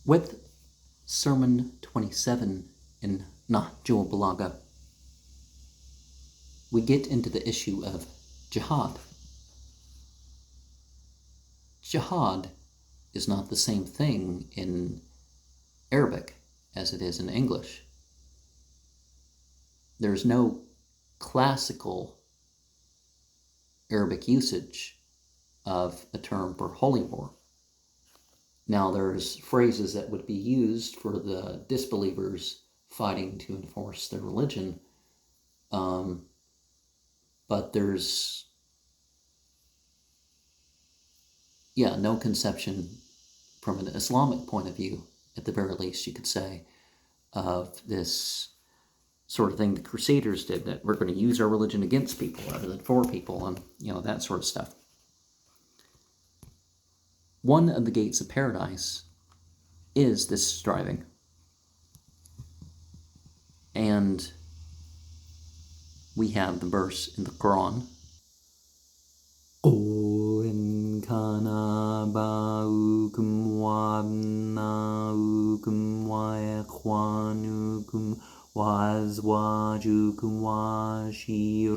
With Sermon 27 in Nahjul Balagah, we get into the issue of jihad. Jihad is not the same thing in Arabic as it is in English. There's no classical Arabic usage of the term for holy war. Now, there's phrases that would be used for the disbelievers fighting to enforce their religion, but there's no conception from an Islamic point of view, at the very least, you could say, of this sort of thing the Crusaders did, that we're going to use our religion against people rather than for people, and that sort of stuff. One of the gates of paradise is this striving. And we have the verse in the Quran. قُلْ إِنْ كَانَ آبَاؤُكُمْ وَأَبْنَاؤُكُمْ وَإِخْوَانُكُمْ وَأَزْوَاجُكُمْ وَعَشِيرَتُكُمْ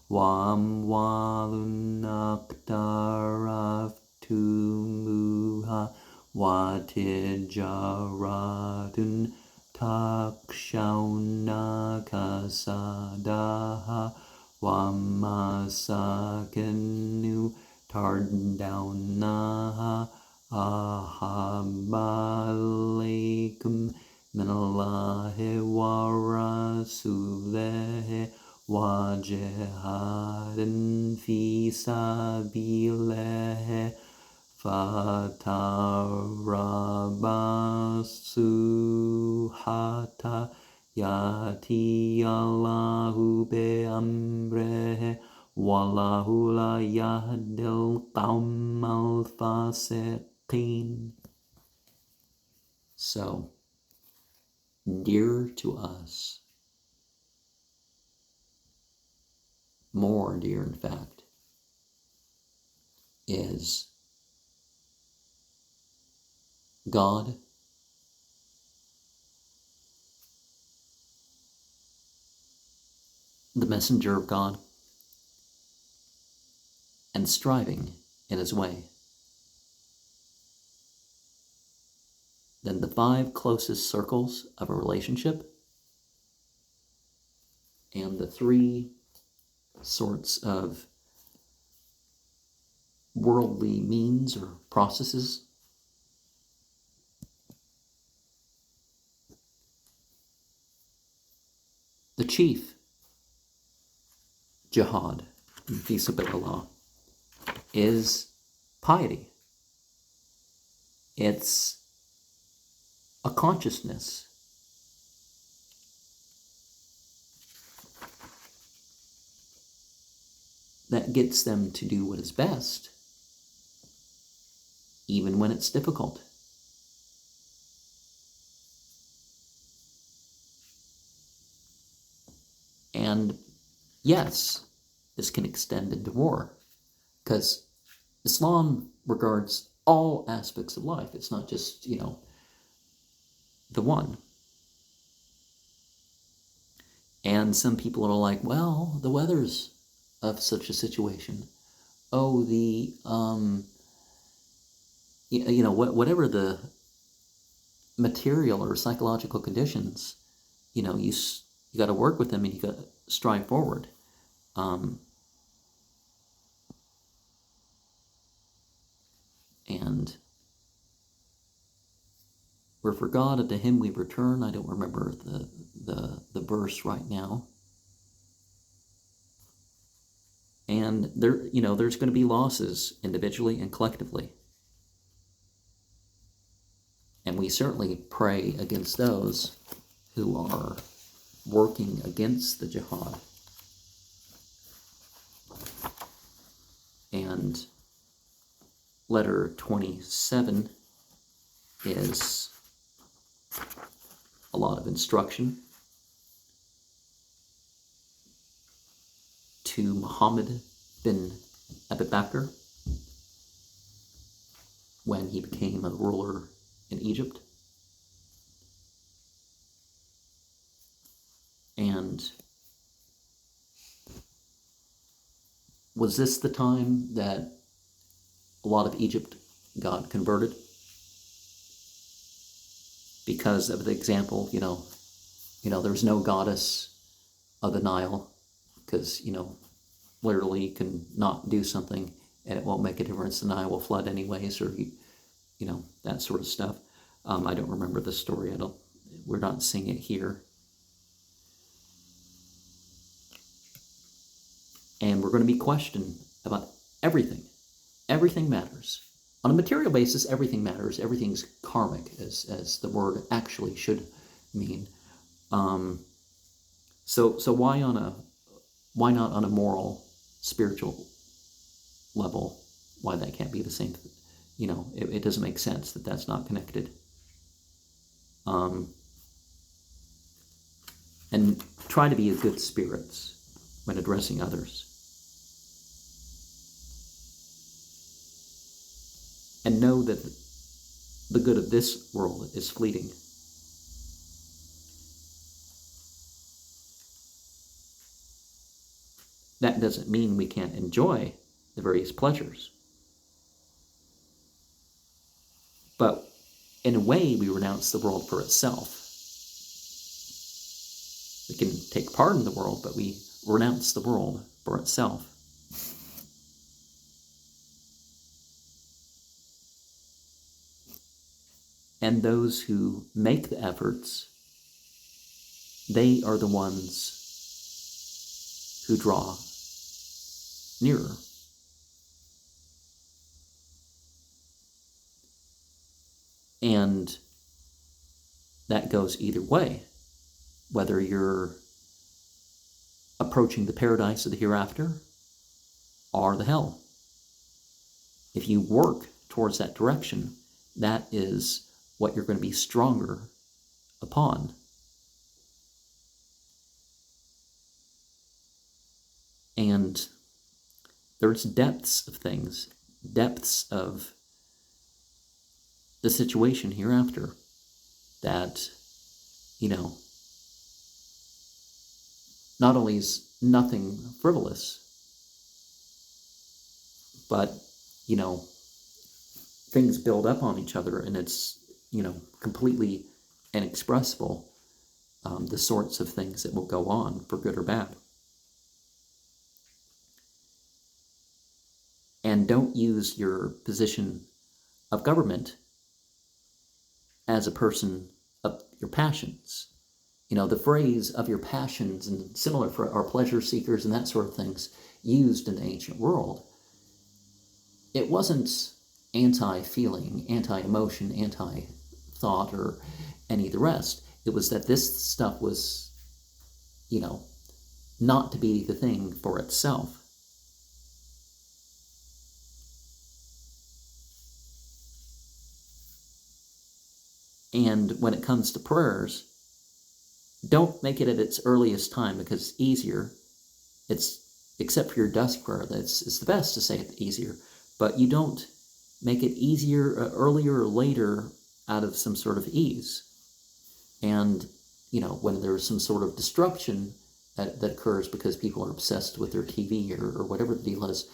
وَأَمْوَالٌ اقْتَرَفْتُمُوهَا وَتِجَارَةٌ تَخْشَوْنَ كَسَادَهَا وَمَسَاكِنُ تَرْضَوْنَهَا أَحَبَّ إِلَيْكُمْ مِنَ اللَّهِ وَرَسُولِهِ وَجِهَادٍ فِي سَبِيلِهِ فَتَرَبَّصُوا حَتَّى يَأْتِيَ اللَّهُ بِأَمْرِهِ وَاللَّهُ لَا يَهْدِي الْقَوْمَ الْفَاسِقِينَ. So, dear to us, more dear in fact, is God, the messenger of God, and striving in his way. Then the 5 closest circles of a relationship, and the 3 sorts of worldly means or processes. The chief jihad, fi sabilillah, is piety. It's a consciousness that gets them to do what is best, even when it's difficult. And yes, this can extend into war, because Islam regards all aspects of life. It's not just, the one. And some people are like, well, the weather's of such a situation. Oh, the, whatever the material or psychological conditions, you got to work with them and you got to strive forward. And we're for God, and to him we return. I don't remember the verse right now. And there's going to be losses individually and collectively. And we certainly pray against those who are working against the jihad. And letter 27 is a lot of instruction to Muhammad bin Abi Bakr when he became a ruler in Egypt. And was this the time that a lot of Egypt got converted? Because of the example, there's no goddess of the Nile, because, literally you can not do something and it won't make a difference. The Nile will flood anyways, or, that sort of stuff. I don't remember the story. We're not seeing it here. And we're going to be questioned about everything. Everything matters. On a material basis, everything matters. Everything's karmic, as the word actually should mean. So why not on a moral, spiritual level? Why that can't be the same? It doesn't make sense that that's not connected. And try to be a good spirits when addressing others. And know that the good of this world is fleeting. That doesn't mean we can't enjoy the various pleasures. But in a way, we renounce the world for itself. We can take part in the world, but we renounce the world for itself. And those who make the efforts, they are the ones who draw nearer. And that goes either way, whether you're approaching the paradise of the hereafter or the hell. If you work towards that direction, that is what you're going to be stronger upon. And there's depths of things, depths of the situation hereafter that, not only is nothing frivolous, but, things build up on each other, and it's, completely inexpressible, the sorts of things that will go on, for good or bad. And don't use your position of government as a person of your passions. The phrase of your passions, and similar for our pleasure seekers and that sort of things, used in the ancient world. It wasn't anti-feeling, anti-emotion, anti-thought, or any of the rest. It was that this stuff was, not to be the thing for itself. And when it comes to prayers, don't make it at its earliest time, because it's easier. Except for your dusk prayer, it's the best to say it easier. But you don't make it easier earlier or later out of some sort of ease. And, when there's some sort of disruption that occurs because people are obsessed with their TV or whatever the deal is,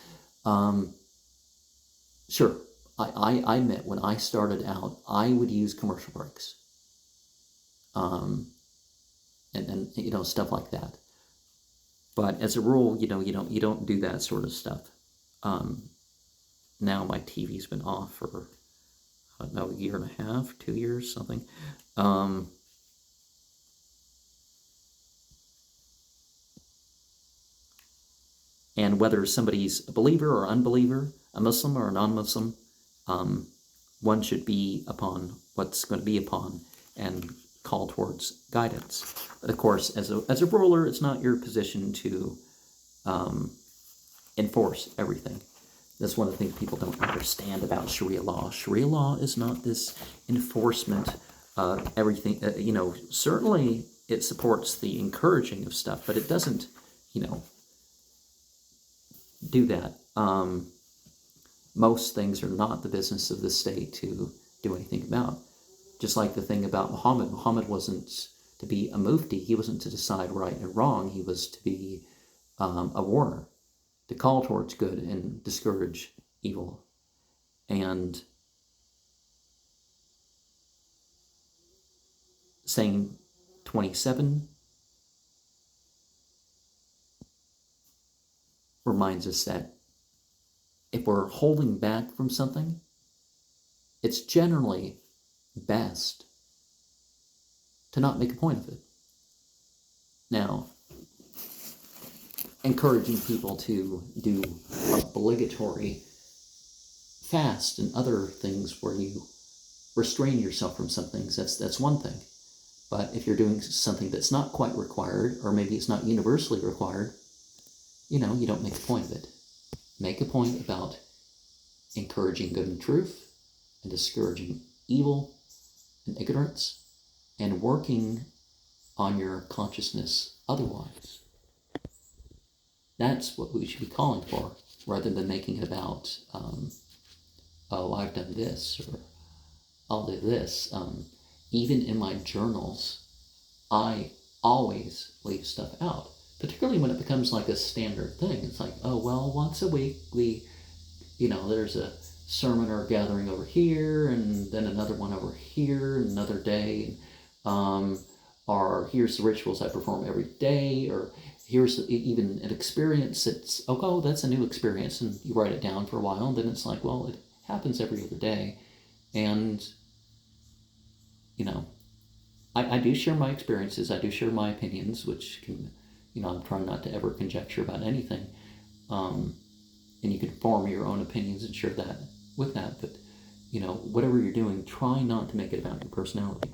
sure, I admit, when I started out, I would use commercial breaks. And stuff like that. But as a rule, you don't do that sort of stuff. Now my TV's been off for, a year and a half, 2 years, something. And whether somebody's a believer or unbeliever, a Muslim or a non-Muslim, one should be upon what's going to be upon and call towards guidance. But of course, as a ruler, it's not your position to enforce everything. That's one of the things people don't understand about Sharia law. Sharia law is not this enforcement of everything. Certainly it supports the encouraging of stuff, but it doesn't, do that. Most things are not the business of the state to do anything about. Just like the thing about Muhammad. Muhammad wasn't to be a mufti. He wasn't to decide right and wrong. He was to be a warner, to call towards good and discourage evil. And saying 27 reminds us that if we're holding back from something, it's generally best to not make a point of it. Now, encouraging people to do obligatory fast and other things where you restrain yourself from some things, that's one thing. But if you're doing something that's not quite required, or maybe it's not universally required, you don't make a point of it. Make a point about encouraging good and truth, and discouraging evil and ignorance, and working on your consciousness otherwise. That's what we should be calling for, rather than making it about, oh, I've done this, or I'll do this. Even in my journals, I always leave stuff out, particularly when it becomes like a standard thing. It's like, oh, well, once a week there's a sermon or a gathering over here, and then another one over here, another day, or here's the rituals I perform every day, or here's even an experience that's a new experience, and you write it down for a while, and then it's like, well, it happens every other day. And I do share my experiences, I do share my opinions, which can, I'm trying not to ever conjecture about anything, and you can form your own opinions and share that with that, but whatever you're doing, try not to make it about your personality.